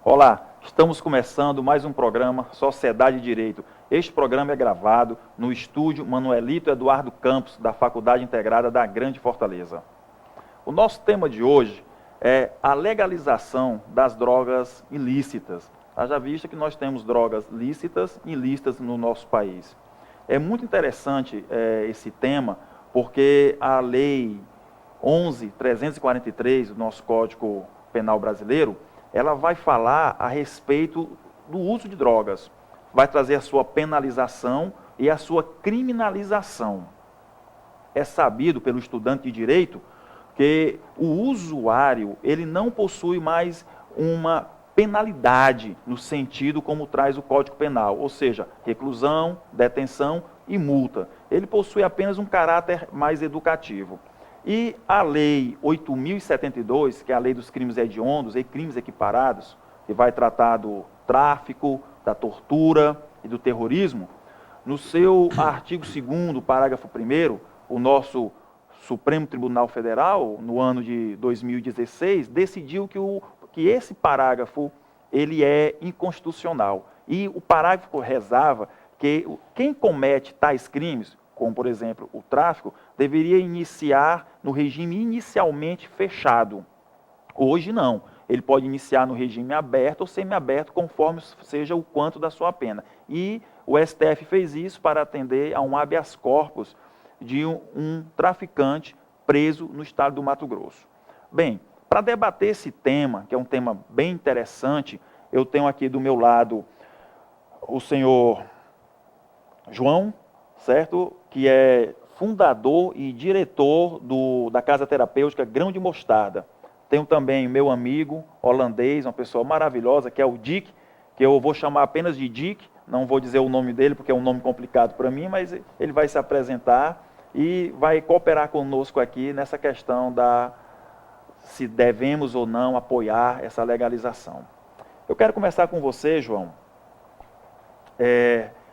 Olá, estamos começando mais um programa Sociedade e Direito. Este programa é gravado no estúdio Manuelito Eduardo Campos, da Faculdade Integrada da Grande Fortaleza. O nosso tema de hoje é a legalização das drogas ilícitas. Haja vista que nós temos drogas lícitas e ilícitas no nosso país. É muito interessante esse tema, porque a Lei 11.343, do nosso Código Penal brasileiro, ela vai falar a respeito do uso de drogas, vai trazer a sua penalização e a sua criminalização. É sabido pelo estudante de direito que o usuário, ele não possui mais uma penalidade no sentido como traz o Código Penal, ou seja, reclusão, detenção e multa. Ele possui apenas um caráter mais educativo. E a Lei 8.072, que é a Lei dos Crimes Hediondos e Crimes Equiparados, que vai tratar do tráfico, da tortura e do terrorismo, no seu artigo 2º, parágrafo 1º, o nosso Supremo Tribunal Federal, no ano de 2016, decidiu que esse parágrafo ele é inconstitucional. E o parágrafo rezava que quem comete tais crimes, como, por exemplo, o tráfico, deveria iniciar no regime inicialmente fechado. Hoje não. Ele pode iniciar no regime aberto ou semiaberto, conforme seja o quanto da sua pena. E o STF fez isso para atender a um habeas corpus de um traficante preso no estado do Mato Grosso. Bem, para debater esse tema, que é um tema bem interessante, eu tenho aqui do meu lado o senhor João, certo? Que é fundador e diretor da Casa Terapêutica Grão de Mostarda. Tenho também meu amigo holandês, uma pessoa maravilhosa, que é o Dick, que eu vou chamar apenas de Dick, não vou dizer o nome dele porque é um nome complicado para mim, mas ele vai se apresentar e vai cooperar conosco aqui nessa questão se devemos ou não apoiar essa legalização. Eu quero começar com você, João.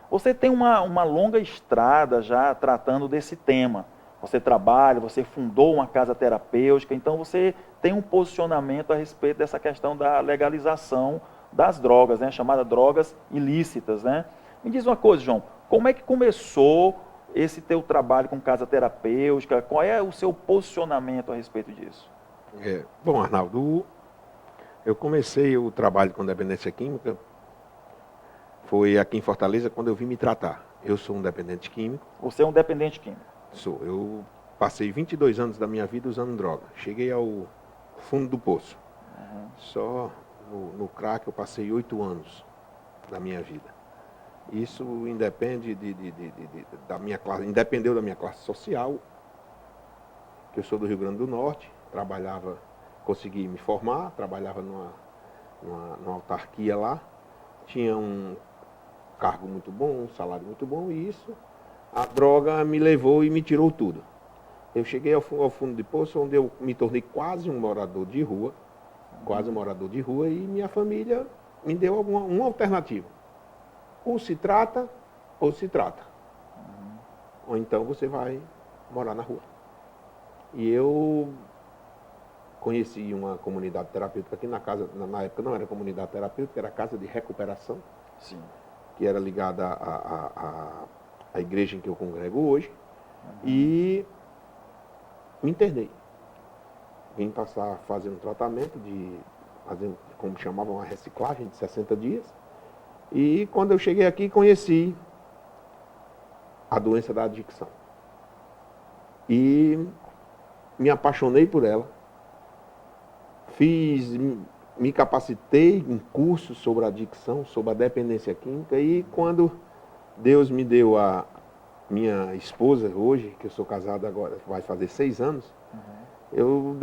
Você tem uma longa estrada já tratando desse tema. Você trabalha, você fundou uma casa terapêutica, então você tem um posicionamento a respeito dessa questão da legalização das drogas, né, chamada drogas ilícitas, né? Me diz uma coisa, João, como é que começou esse teu trabalho com casa terapêutica? Qual é o seu posicionamento a respeito disso? Bom, Arnaldo, eu comecei o trabalho com dependência química, foi aqui em Fortaleza quando eu vim me tratar. Eu sou um dependente químico. Você é um dependente químico? Sou. Eu passei 22 anos da minha vida usando droga. Cheguei ao fundo do poço. Uhum. Só no crack eu passei 8 anos da minha vida. Isso independe da minha classe, independeu da minha classe social, que eu sou do Rio Grande do Norte, consegui me formar, trabalhava numa autarquia lá, tinha um cargo muito bom, um salário muito bom, e a droga me levou e me tirou tudo. Eu cheguei ao fundo de poço, onde eu me tornei quase um morador de rua, e minha família me deu uma alternativa. Ou se trata, ou se trata. Ou então você vai morar na rua. E eu conheci uma comunidade terapêutica aqui na época não era comunidade terapêutica, era casa de recuperação. Sim. Que era ligada à igreja em que eu congrego hoje. E me internei. Vim passar a fazer um tratamento como chamavam, uma reciclagem de 60 dias. E quando eu cheguei aqui, conheci a doença da adicção. E me apaixonei por ela. Me capacitei em cursos sobre a adicção, sobre a dependência química, e quando Deus me deu a minha esposa hoje, que eu sou casado agora, vai fazer 6 anos, eu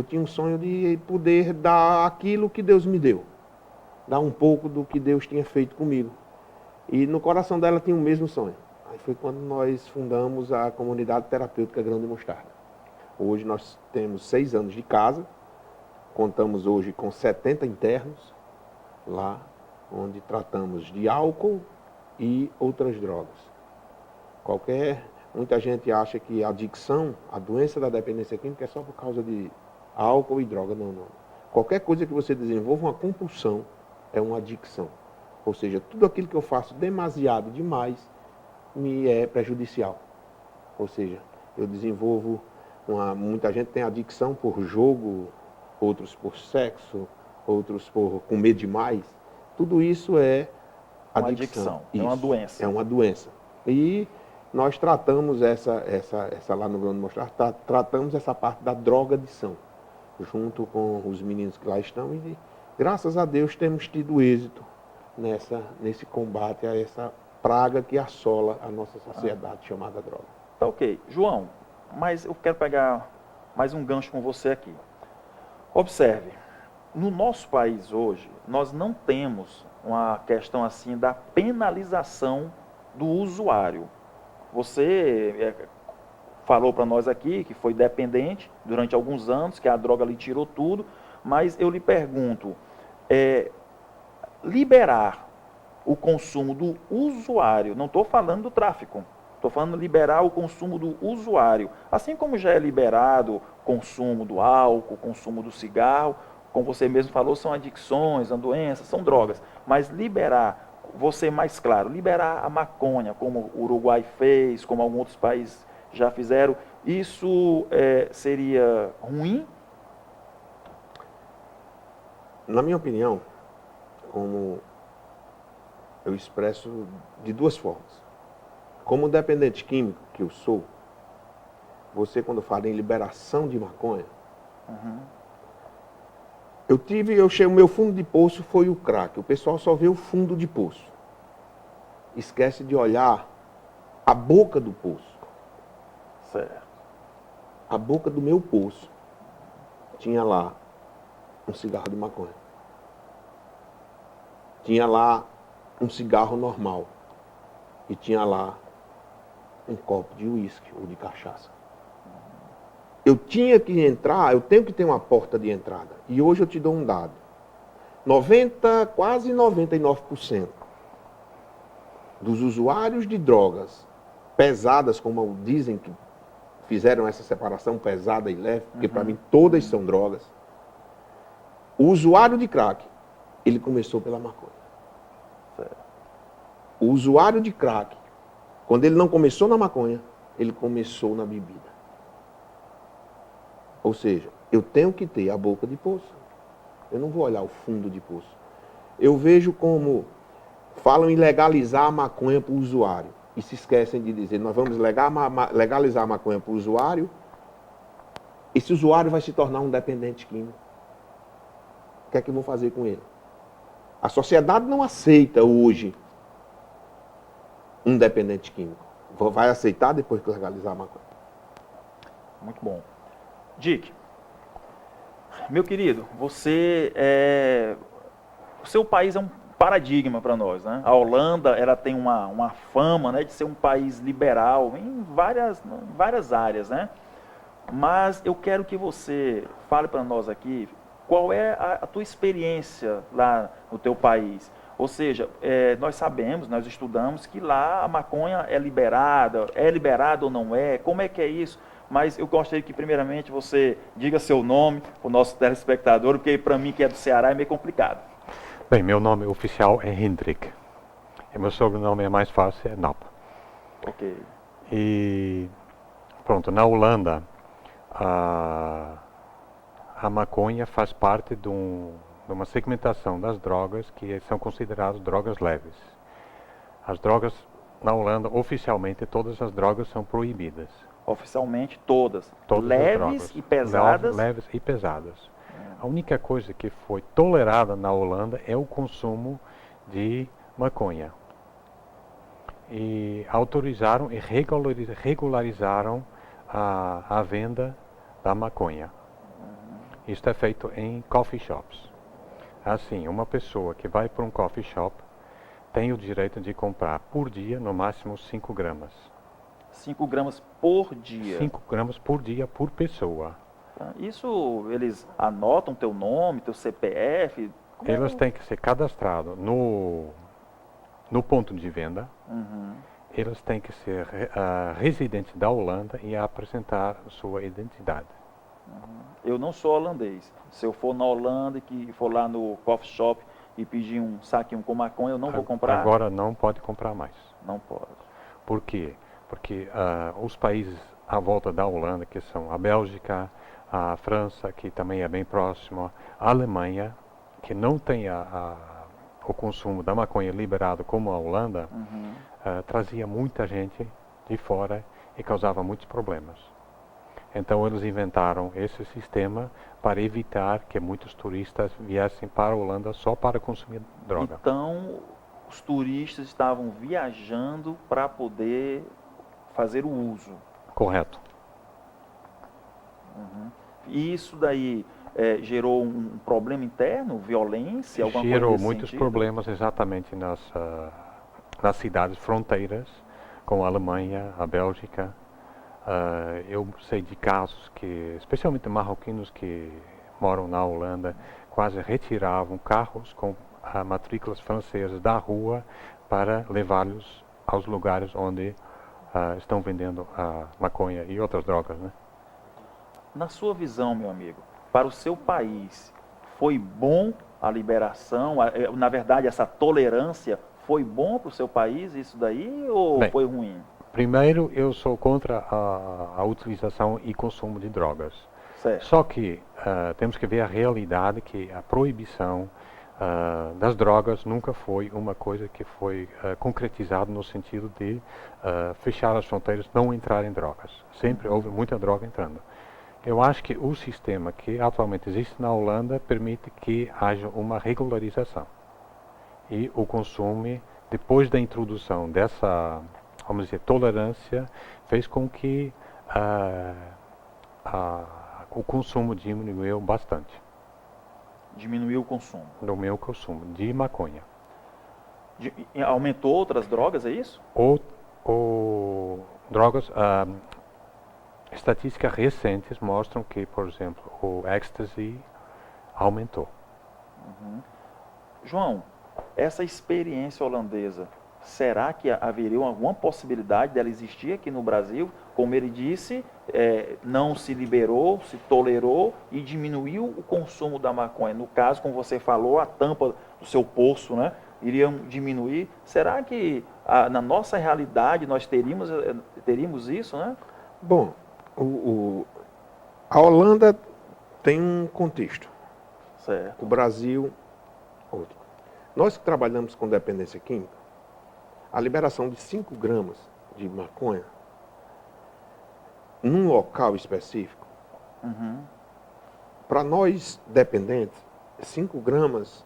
tinha um sonho de poder dar aquilo que Deus me deu, dar um pouco do que Deus tinha feito comigo. E no coração dela tinha o mesmo sonho. Aí foi quando nós fundamos a Comunidade Terapêutica Grão de Mostarda. Hoje nós temos 6 anos de casa, contamos hoje com 70 internos lá, onde tratamos de álcool e outras drogas. Muita gente acha que a adicção, a doença da dependência química é só por causa de álcool e droga. Não, não. Qualquer coisa que você desenvolva uma compulsão é uma adicção. Ou seja, tudo aquilo que eu faço demasiado demais me é prejudicial. Ou seja, eu desenvolvo muita gente tem adicção por jogo, outros por sexo, outros por comer demais. Tudo isso é uma adicção. É uma doença. É uma doença. E nós tratamos essa lá no Grão de Mostarda, tratamos essa parte da drogadição, junto com os meninos que lá estão, e graças a Deus temos tido êxito nesse combate a essa praga que assola a nossa sociedade chamada droga. Tá ok. João, mas eu quero pegar mais um gancho com você aqui. Observe, no nosso país hoje, nós não temos uma questão assim da penalização do usuário. Você falou para nós aqui que foi dependente durante alguns anos, que a droga lhe tirou tudo, mas eu lhe pergunto, liberar o consumo do usuário, não estou falando do tráfico, estou falando liberar o consumo do usuário, assim como já é liberado o consumo do álcool, o consumo do cigarro, como você mesmo falou, são adicções, são doenças, são drogas, mas liberar, vou ser mais claro, liberar a maconha, como o Uruguai fez, como alguns outros países já fizeram, isso seria ruim? Na minha opinião, como eu expresso de duas formas. Como dependente químico que eu sou, você quando fala em liberação de maconha, o meu fundo de poço foi o crack. O pessoal só vê o fundo de poço. Esquece de olhar a boca do poço. Certo. A boca do meu poço tinha lá um cigarro de maconha. Tinha lá um cigarro normal. E tinha lá um copo de uísque ou de cachaça. Eu tinha que entrar, eu tenho que ter uma porta de entrada. E hoje eu te dou um dado. Quase 99% dos usuários de drogas pesadas, como dizem que fizeram essa separação pesada e leve, porque para mim todas são drogas. O usuário de crack, ele começou pela maconha. Certo. O usuário de crack, quando ele não começou na maconha, ele começou na bebida. Ou seja, eu tenho que ter a boca de poço. Eu não vou olhar o fundo de poço. Eu vejo como falam em legalizar a maconha para o usuário. E se esquecem de dizer, nós vamos legalizar a maconha para o usuário. Esse usuário vai se tornar um dependente químico. O que é que vão fazer com ele? A sociedade não aceita hoje um dependente químico. Vai aceitar depois que legalizar a maconha. Muito bom. Dick, meu querido, o seu país é um paradigma para nós, né? A Holanda, ela tem uma fama, né, de ser um país liberal em várias áreas, né? Mas eu quero que você fale para nós aqui qual é a tua experiência lá no teu país. Ou seja, nós sabemos, nós estudamos que lá a maconha é liberada ou não é, como é que é isso? Mas eu gostaria que primeiramente você diga seu nome, o nosso telespectador, porque para mim que é do Ceará é meio complicado. Bem, meu nome oficial é Hendrik. E meu sobrenome é mais fácil, é Napa. Ok. E pronto, na Holanda, a maconha faz parte de uma segmentação das drogas que são consideradas drogas leves. As drogas na Holanda, oficialmente, todas as drogas são proibidas. Oficialmente todas leves e pesadas? Leves e pesadas. A única coisa que foi tolerada na Holanda é o consumo de maconha. E autorizaram e regularizaram a venda da maconha. Isto é feito em coffee shops. Assim, uma pessoa que vai para um coffee shop tem o direito de comprar por dia, no máximo 5 gramas. 5 gramas por dia. 5 gramas por dia por pessoa. Isso eles anotam teu nome, teu CPF? Eles têm que ser cadastrados no ponto de venda. Uhum. Eles têm que ser residentes da Holanda e apresentar sua identidade. Eu não sou holandês. Se eu for na Holanda e for lá no coffee shop e pedir um saquinho com maconha, eu não vou comprar? Agora não pode comprar mais. Não pode. Por quê? Porque os países à volta da Holanda, que são a Bélgica, a França, que também é bem próximo, a Alemanha, que não tem o consumo da maconha liberado como a Holanda, trazia muita gente de fora e causava muitos problemas. Então eles inventaram esse sistema para evitar que muitos turistas viessem para a Holanda só para consumir droga. Então os turistas estavam viajando para poder fazer o uso. Correto. E isso daí gerou um problema interno, violência, alguma coisa Gerou nesse muitos sentido? problemas exatamente nas cidades fronteiras com a Alemanha, a Bélgica. Eu sei de casos que, especialmente marroquinos que moram na Holanda, quase retiravam carros com matrículas francesas da rua para levá-los aos lugares onde estão vendendo maconha e outras drogas, né? Na sua visão, meu amigo, para o seu país, foi bom a liberação? Na verdade, essa tolerância foi bom para o seu país, isso daí, ou Bem, foi ruim? Primeiro, eu sou contra a utilização e consumo de drogas. Certo. Só que temos que ver a realidade que a proibição das drogas nunca foi uma coisa que foi concretizada no sentido de fechar as fronteiras, não entrar em drogas. Sempre houve muita droga entrando. Eu acho que o sistema que atualmente existe na Holanda permite que haja uma regularização. E o consumo, depois da introdução dessa, vamos dizer, tolerância, fez com que o consumo diminuiu bastante. Diminuiu o consumo. Do meu consumo de maconha. Aumentou outras drogas, é isso? Ou drogas, estatísticas recentes mostram que, por exemplo, o ecstasy aumentou. João, essa experiência holandesa, será que haveria alguma possibilidade dela existir aqui no Brasil? Como ele disse, não se liberou, se tolerou e diminuiu o consumo da maconha. No caso, como você falou, a tampa do seu poço, né, iria diminuir. Será que na nossa realidade nós teríamos isso, né? Bom, a Holanda tem um contexto. Certo. O Brasil, outro. Nós que trabalhamos com dependência química, a liberação de 5 gramas de maconha num local específico, para nós dependentes, 5 gramas,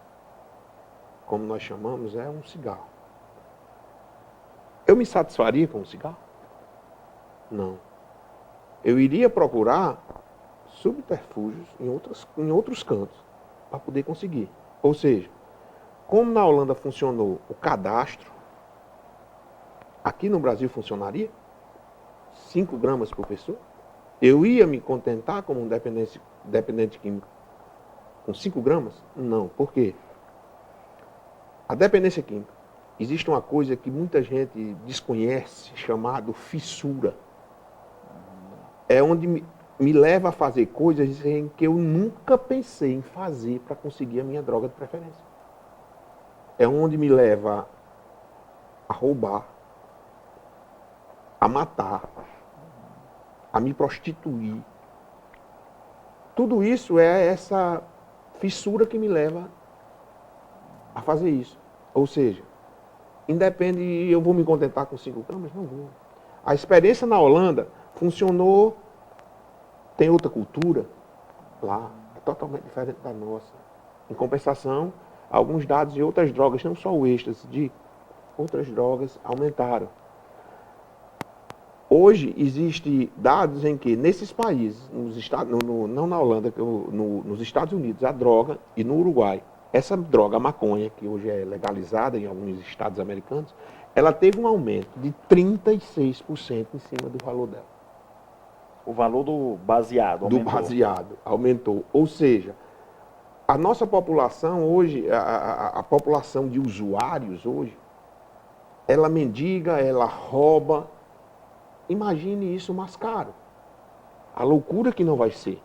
como nós chamamos, é um cigarro. Eu me satisfaria com um cigarro? Não. Eu iria procurar subterfúgios em outros cantos para poder conseguir. Ou seja, como na Holanda funcionou o cadastro, aqui no Brasil funcionaria? 5 gramas por pessoa? Eu ia me contentar como um dependente químico com 5 gramas? Não. Por quê? A dependência química, existe uma coisa que muita gente desconhece, chamado fissura. É onde me leva a fazer coisas em que eu nunca pensei em fazer para conseguir a minha droga de preferência. É onde me leva a roubar, a matar, a me prostituir. Tudo isso é essa fissura que me leva a fazer isso. Ou seja, independe, eu vou me contentar com 5 gramas? Não vou. A experiência na Holanda funcionou, tem outra cultura lá, é totalmente diferente da nossa. Em compensação, alguns dados de outras drogas, não só o êxtase, de outras drogas aumentaram. Hoje, existem dados em que, nesses países, não na Holanda, nos Estados Unidos, a droga, e no Uruguai, essa droga, a maconha, que hoje é legalizada em alguns estados americanos, ela teve um aumento de 36% em cima do valor dela. O valor do baseado Do aumentou. baseado aumentou. Ou seja, a nossa população hoje, a população de usuários hoje, ela mendiga, ela rouba. Imagine isso mais caro. A loucura que não vai ser.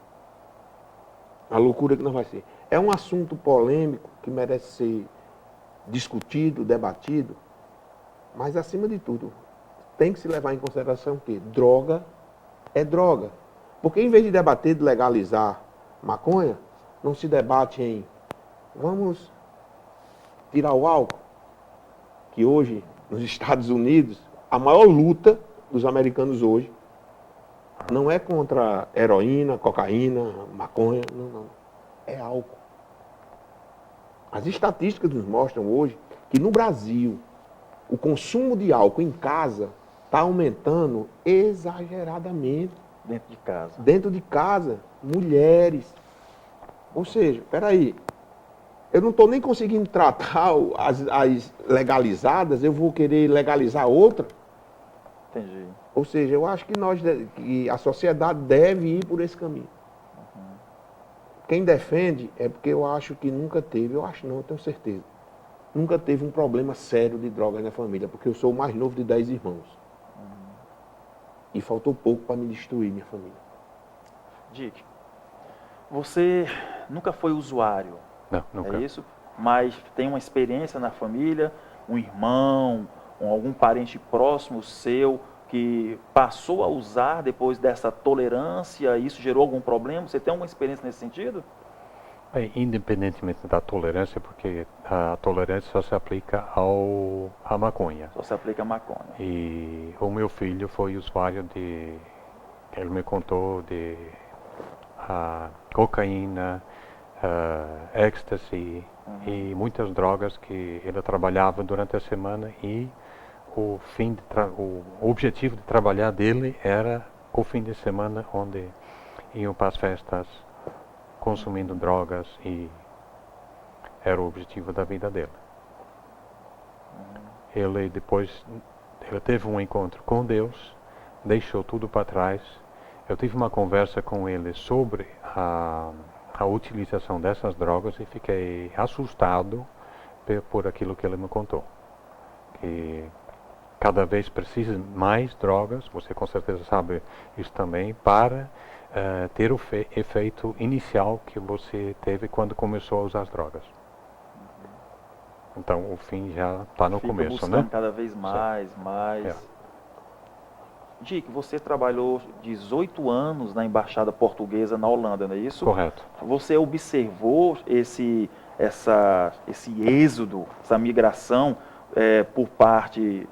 A loucura que não vai ser. É um assunto polêmico que merece ser discutido, debatido, mas acima de tudo, tem que se levar em consideração que droga é droga. Porque em vez de debater de legalizar maconha, não se debate em vamos tirar o álcool, que hoje, nos Estados Unidos, a maior luta dos americanos hoje não é contra heroína, cocaína, maconha, não. É álcool. As estatísticas nos mostram hoje que no Brasil, o consumo de álcool em casa está aumentando exageradamente. Dentro de casa. Dentro de casa, mulheres. Ou seja, peraí, eu não estou nem conseguindo tratar as legalizadas, eu vou querer legalizar outra? Entendi. Ou seja, eu acho que a sociedade deve ir por esse caminho. Quem defende é porque eu acho que nunca teve, eu acho não, eu tenho certeza, nunca teve um problema sério de drogas na família, porque eu sou o mais novo de 10 irmãos. E faltou pouco para me destruir minha família. Dick, você nunca foi usuário, Não, nunca. é isso? Mas tem uma experiência na família, um irmão, algum parente próximo seu que passou a usar depois dessa tolerância, isso gerou algum problema? Você tem alguma experiência nesse sentido? Independentemente da tolerância, porque a tolerância só se aplica à maconha. Só se aplica a maconha. E o meu filho foi usuário ele me contou de cocaína, ecstasy e muitas drogas que ele trabalhava durante a semana e o objetivo de trabalhar dele era o fim de semana onde iam para as festas consumindo drogas e era o objetivo da vida dele. Ele teve um encontro com Deus, deixou tudo para trás. Eu tive uma conversa com ele sobre a utilização dessas drogas e fiquei assustado por aquilo que ele me contou. Que cada vez precisa mais drogas, você com certeza sabe isso também, para ter o efeito inicial que você teve quando começou a usar as drogas. Então o fim já está no começo, buscando né? cada vez mais. Dick, você trabalhou 18 anos na Embaixada Portuguesa na Holanda, não é isso? Correto. Você observou esse êxodo, essa migração por parte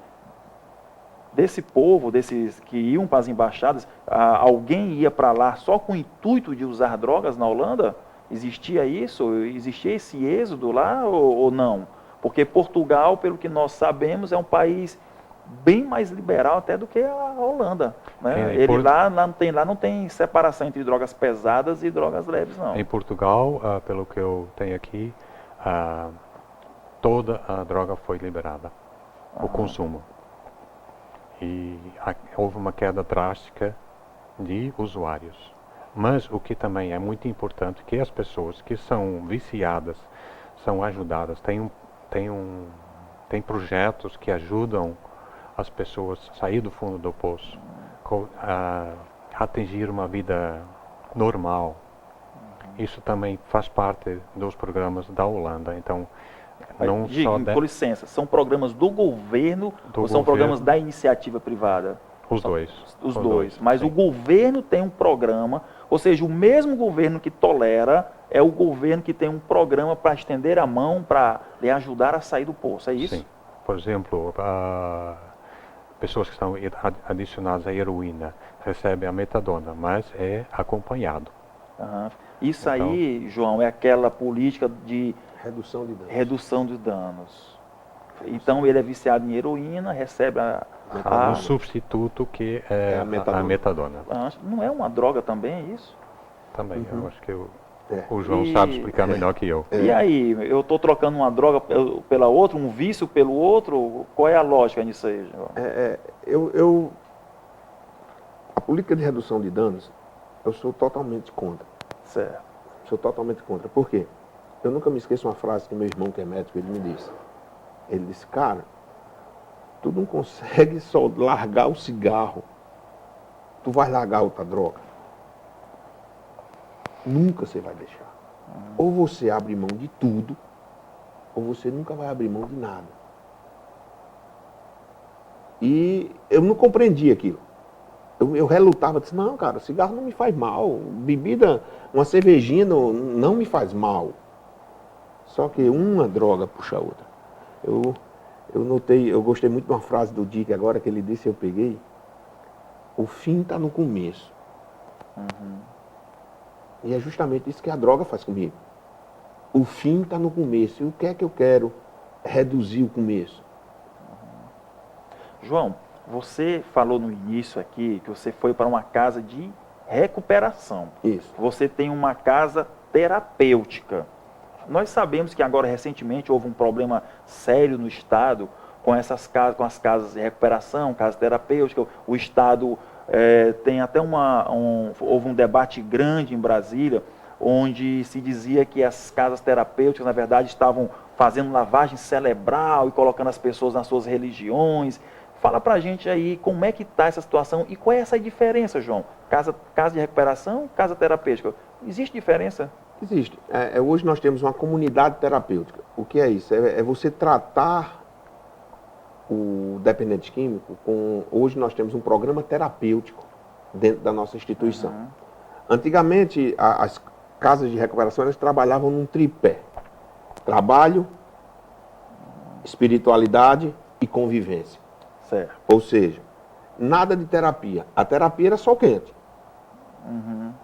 desse povo, desses que iam para as embaixadas? Alguém ia para lá só com o intuito de usar drogas na Holanda? Existia isso? Existia esse êxodo lá ou não? Porque Portugal, pelo que nós sabemos, é um país bem mais liberal até do que a Holanda, né? Lá não tem separação entre drogas pesadas e drogas leves, não. Em Portugal, pelo que eu tenho aqui, toda a droga foi liberada, o consumo. E houve uma queda drástica de usuários. Mas o que também é muito importante é que as pessoas que são viciadas são ajudadas. Tem projetos que ajudam as pessoas a sair do fundo do poço, a atingir uma vida normal. Isso também faz parte dos programas da Holanda. Então, não só com licença, são programas do governo ou são programas da iniciativa privada? Os dois. Os dois. Mas sim. O governo tem um programa, ou seja, o mesmo governo que tolera é o governo que tem um programa para estender a mão, para lhe ajudar a sair do poço, é isso? Sim. Por exemplo, pessoas que estão adicionadas à heroína recebem a metadona, mas é acompanhado. Isso então, aí, João, é aquela política de redução de danos. Então ele é viciado em heroína, recebe um substituto que é a metadona. Não é uma droga também, é isso? Também, eu acho que O João sabe explicar melhor que eu. E aí, eu estou trocando uma droga pela outra, um vício pelo outro? Qual é a lógica nisso aí, João? A política de redução de danos, eu sou totalmente contra. Certo. Sou totalmente contra. Por quê? Eu nunca me esqueço uma frase que meu irmão, que é médico, ele me disse. Ele disse, cara, tu não consegue só largar o cigarro. Tu vai largar outra droga. Nunca você vai deixar. Ou você abre mão de tudo, ou você nunca vai abrir mão de nada. E eu não compreendi aquilo. Eu relutava, disse, não, cara, cigarro não me faz mal. Bebida, uma cervejinha não me faz mal. Só que uma droga puxa a outra. Eu gostei muito de uma frase do Dick agora, que ele disse, eu peguei, o fim está no começo. E é justamente isso que a droga faz comigo. O fim está no começo. E o que é que eu quero? Reduzir o começo. João, você falou no início aqui que você foi para uma casa de recuperação. Isso. Você tem uma casa terapêutica. Nós sabemos que agora, recentemente, houve um problema sério no Estado com essas casas, com as casas de recuperação, casas terapêuticas. O Estado tem até houve um debate grande em Brasília, onde se dizia que as casas terapêuticas, na verdade, estavam fazendo lavagem cerebral e colocando as pessoas nas suas religiões. Fala pra gente aí como é que está essa situação e qual é essa diferença, João? Casa de recuperação, casa terapêutica. Existe diferença? Existe. Hoje nós temos uma comunidade terapêutica. O que é isso? É você tratar o dependente químico com... Hoje nós temos um programa terapêutico dentro da nossa instituição. Antigamente, as casas de recuperação, elas trabalhavam num tripé. Trabalho, espiritualidade e convivência. Certo. Ou seja, nada de terapia. A terapia era sol quente.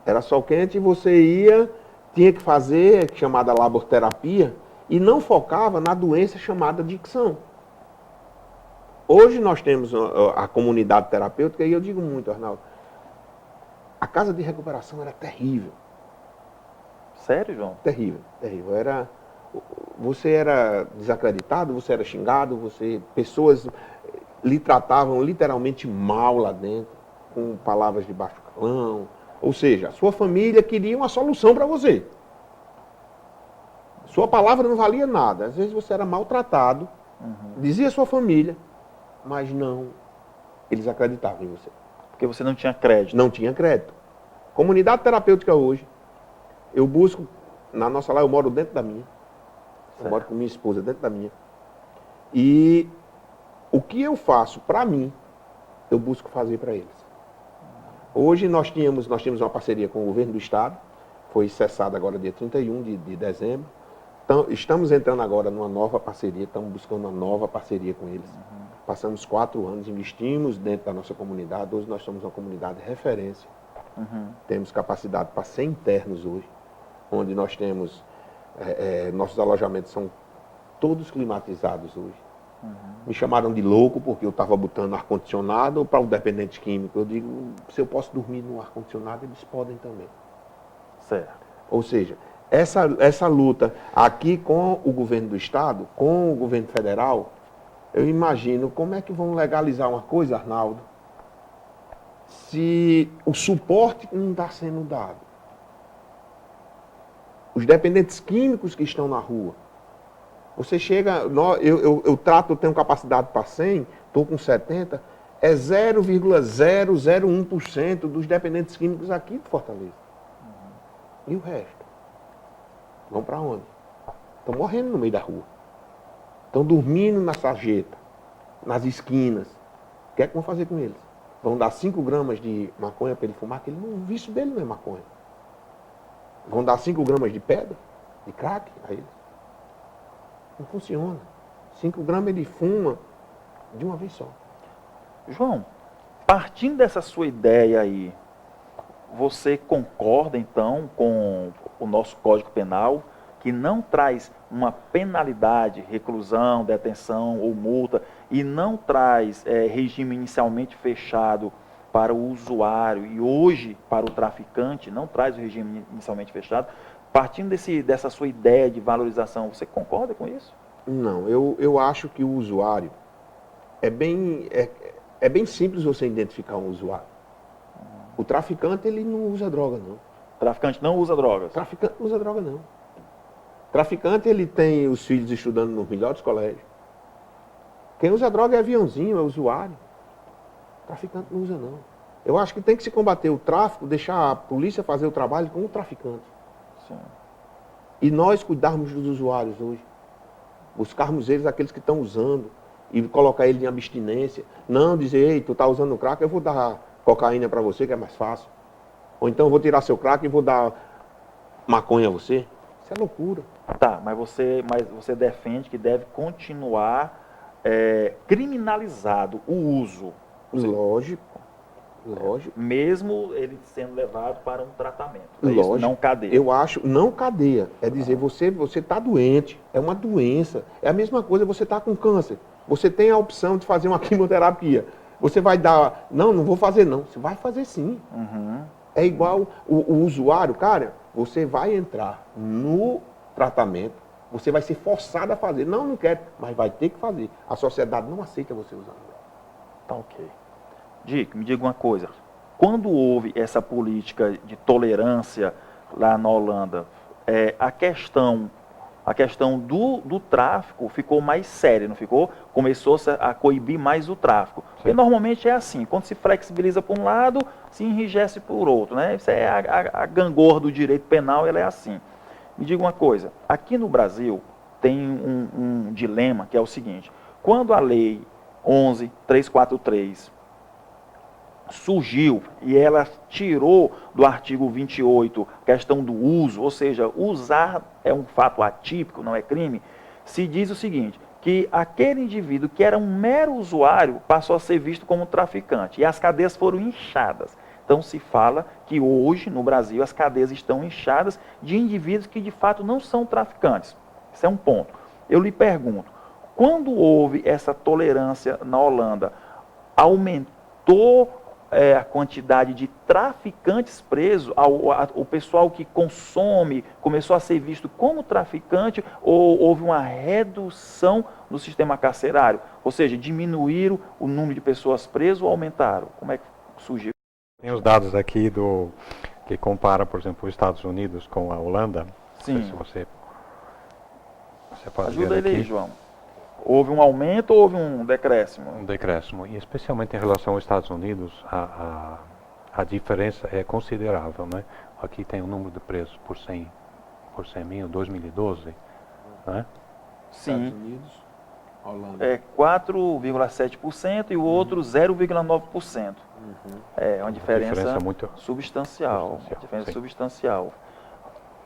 Era sol quente e você tinha que fazer, chamada laborterapia, e não focava na doença chamada adicção. Hoje nós temos a comunidade terapêutica, e eu digo muito, Arnaldo, a casa de recuperação era terrível. Sério, João? Terrível, terrível. Você era desacreditado, você era xingado, pessoas lhe tratavam literalmente mal lá dentro, com palavras de baixo calão. Ou seja, a sua família queria uma solução para você. Sua palavra não valia nada. Às vezes você era maltratado, dizia a sua família, mas não, eles acreditavam em você. Porque você não tinha crédito. Não tinha crédito. Comunidade terapêutica hoje, eu busco, na nossa lá eu moro dentro da minha, eu moro com minha esposa dentro da minha, e o que eu faço para mim, eu busco fazer para eles. Hoje nós temos uma parceria com o governo do estado, foi cessada agora dia 31 de dezembro. Então, estamos entrando agora numa nova parceria, estamos buscando uma nova parceria com eles. Passamos 4 anos, investimos dentro da nossa comunidade, hoje nós somos uma comunidade de referência. Temos capacidade para 100 internos hoje, onde nós temos, nossos alojamentos são todos climatizados hoje. Me chamaram de louco porque eu estava botando ar-condicionado para o dependente químico. Eu digo, se eu posso dormir no ar-condicionado, eles podem também. Certo. Ou seja, essa luta aqui com o governo do estado, com o governo federal, eu imagino como é que vão legalizar uma coisa, Arnaldo, se o suporte não está sendo dado. Os dependentes químicos que estão na rua, você chega, eu trato, eu tenho capacidade para 100, estou com 70, é 0,001% dos dependentes químicos aqui de Fortaleza. E o resto? Vão para onde? Estão morrendo no meio da rua. Estão dormindo na sarjeta, nas esquinas. O que é que vão fazer com eles? Vão dar 5 gramas de maconha para ele fumar, que o vício dele não é maconha. Vão dar 5 gramas de pedra, de crack a eles. Não funciona. 5 gramas ele fuma de uma vez só. João, partindo dessa sua ideia aí, você concorda então com o nosso Código Penal, que não traz uma penalidade, reclusão, detenção ou multa, e não traz regime inicialmente fechado para o usuário e hoje para o traficante, não traz o regime inicialmente fechado, Partindo dessa sua ideia de valorização, você concorda com isso? Não, eu acho que o usuário é bem simples você identificar um usuário. O traficante, ele não usa droga, não. O traficante não usa drogas. O traficante não usa droga, não. O traficante, ele tem os filhos estudando nos melhores colégios. Quem usa droga é aviãozinho, é usuário. O traficante não usa, não. Eu acho que tem que se combater o tráfico, deixar a polícia fazer o trabalho com o traficante. Sim. E nós cuidarmos dos usuários hoje. Buscarmos eles, aqueles que estão usando, e colocar eles em abstinência. Não dizer, ei, tu está usando crack, eu vou dar cocaína para você, que é mais fácil. Ou então eu vou tirar seu crack e vou dar maconha a você. Isso é loucura. Tá, mas você defende que deve continuar criminalizado o uso. Lógico. Mesmo ele sendo levado para um tratamento. Lógico. Isso, não cadeia. Eu acho, não cadeia. É dizer, você está doente, é uma doença. É a mesma coisa, você está com câncer. Você tem a opção de fazer uma quimioterapia. Você vai dar, não vou fazer não. Você vai fazer sim. Uhum. É igual o usuário, cara, você vai entrar no tratamento, você vai ser forçado a fazer. Não quero, mas vai ter que fazer. A sociedade não aceita você usar. Tá ok. Dick, me diga uma coisa. Quando houve essa política de tolerância lá na Holanda, a questão do tráfico ficou mais séria, não ficou? Começou a coibir mais o tráfico. Sim. Porque normalmente é assim, quando se flexibiliza por um lado, se enrijece por outro, né? Isso é a gangorra do direito penal, ela é assim. Me diga uma coisa, aqui no Brasil tem um dilema que é o seguinte, quando a lei 11.343 surgiu e ela tirou do artigo 28 a questão do uso, ou seja, usar é um fato atípico, não é crime, se diz o seguinte, que aquele indivíduo que era um mero usuário passou a ser visto como traficante e as cadeias foram inchadas. Então se fala que hoje no Brasil as cadeias estão inchadas de indivíduos que de fato não são traficantes. Esse é um ponto. Eu lhe pergunto, quando houve essa tolerância na Holanda, aumentou a quantidade de traficantes presos, o pessoal que consome começou a ser visto como traficante ou houve uma redução no sistema carcerário? Ou seja, diminuíram o número de pessoas presas ou aumentaram? Como é que surgiu? Tem os dados aqui que compara, por exemplo, os Estados Unidos com a Holanda. Sim. Não sei se você pode Ajuda ver ele aqui. aí, João. Houve um aumento ou houve um decréscimo? Um decréscimo. E especialmente em relação aos Estados Unidos, a diferença é considerável, né? Aqui tem o número de presos por 100 mil, 2012, né? Sim. Estados Unidos, Holanda. É 4,7% e o outro 0,9%. É uma diferença muito substancial. substancial, Diferença sim. substancial.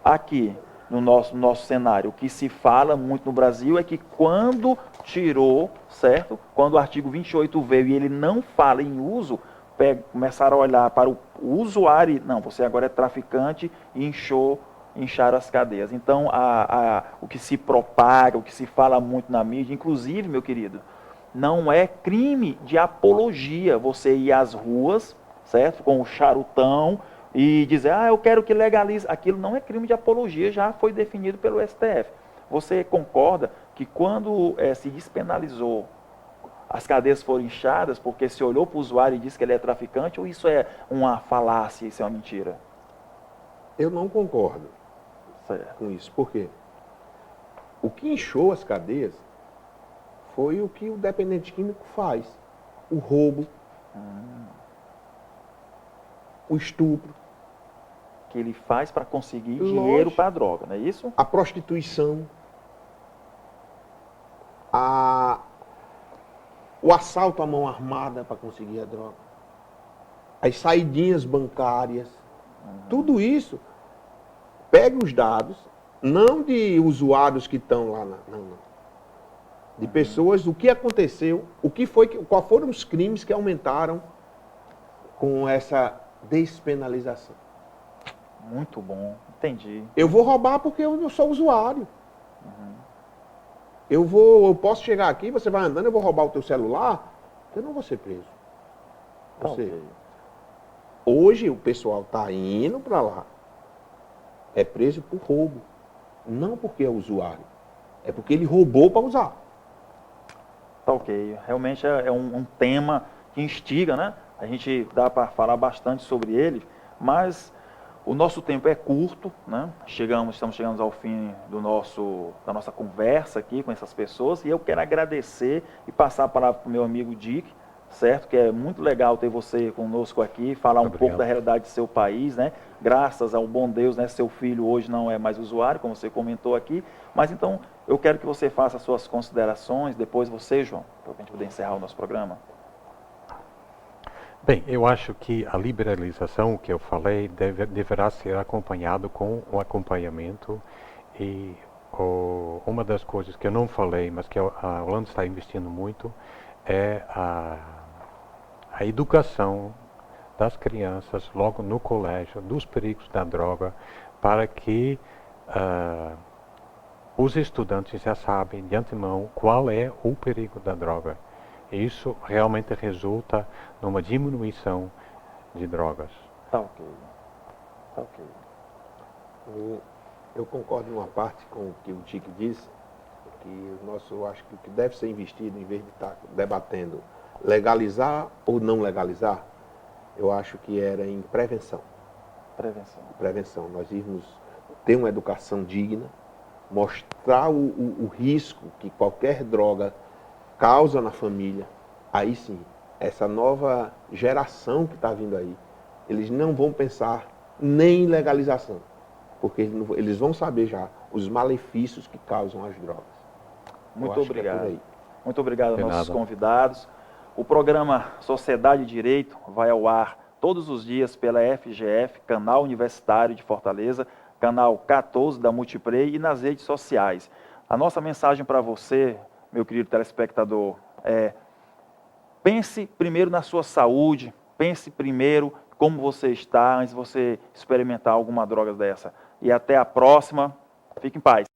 Aqui, no nosso cenário, o que se fala muito no Brasil é que quando tirou, certo? Quando o artigo 28 veio e ele não fala em uso, começaram a olhar para o usuário, não, você agora é traficante e incharam as cadeias. Então, o que se propaga, o que se fala muito na mídia, inclusive, meu querido, não é crime de apologia você ir às ruas, certo? Com o charutão e dizer, eu quero que legalize. Aquilo não é crime de apologia, já foi definido pelo STF. Você concorda que quando se despenalizou, as cadeias foram inchadas porque se olhou para o usuário e disse que ele é traficante, ou isso é uma falácia, isso é uma mentira? Eu não concordo Certo. com isso. Por quê? O que inchou as cadeias foi o que o dependente químico faz. O roubo, o estupro, Que ele faz para conseguir Lógico. dinheiro para a droga, não é isso? a prostituição, o assalto à mão armada para conseguir a droga, as saidinhas bancárias, tudo isso, pega os dados, não de usuários que estão lá, não. De pessoas, o que aconteceu, qual foram os crimes que aumentaram com essa despenalização. Muito bom, entendi. Eu vou roubar porque eu sou usuário. Eu posso chegar aqui, você vai andando, eu vou roubar o teu celular, eu não vou ser preso. Tá Você, ok. hoje o pessoal está indo para lá. é preso por roubo. Não porque é usuário, é porque ele roubou para usar. Tá ok. Realmente é um tema que instiga, né? A gente dá para falar bastante sobre ele, mas o nosso tempo é curto, né? Estamos chegando ao fim da nossa conversa aqui com essas pessoas, e eu quero agradecer e passar a palavra para o meu amigo Dick, certo? Que é muito legal ter você conosco aqui, falar um pouco da realidade do seu país, né? Graças ao bom Deus, né? Seu filho hoje não é mais usuário, como você comentou aqui, mas então eu quero que você faça as suas considerações, depois você, João, para a gente poder encerrar o nosso programa. Bem, eu acho que a liberalização que eu falei deverá ser acompanhado com o acompanhamento e uma das coisas que eu não falei, mas que a Holanda está investindo muito, é a educação das crianças logo no colégio, dos perigos da droga, para que os estudantes já sabem de antemão qual é o perigo da droga. Isso realmente resulta numa diminuição de drogas. Tá ok. Tá ok. Eu concordo em uma parte com o que o Dick disse, que eu acho que o que deve ser investido, em vez de estar debatendo legalizar ou não legalizar, eu acho que era em prevenção. Prevenção. Nós irmos ter uma educação digna, mostrar o risco que qualquer droga causa na família. Aí sim, essa nova geração que está vindo aí, eles não vão pensar nem em legalização, porque eles vão saber já os malefícios que causam as drogas. Muito obrigado. Muito obrigado aos nossos nada. convidados. O programa Sociedade e Direito vai ao ar todos os dias pela FGF, Canal Universitário de Fortaleza, canal 14 da Multiplay, e nas redes sociais. A nossa mensagem para você, meu querido telespectador, é: pense primeiro na sua saúde, pense primeiro como você está antes de você experimentar alguma droga dessa. E até a próxima. Fique em paz.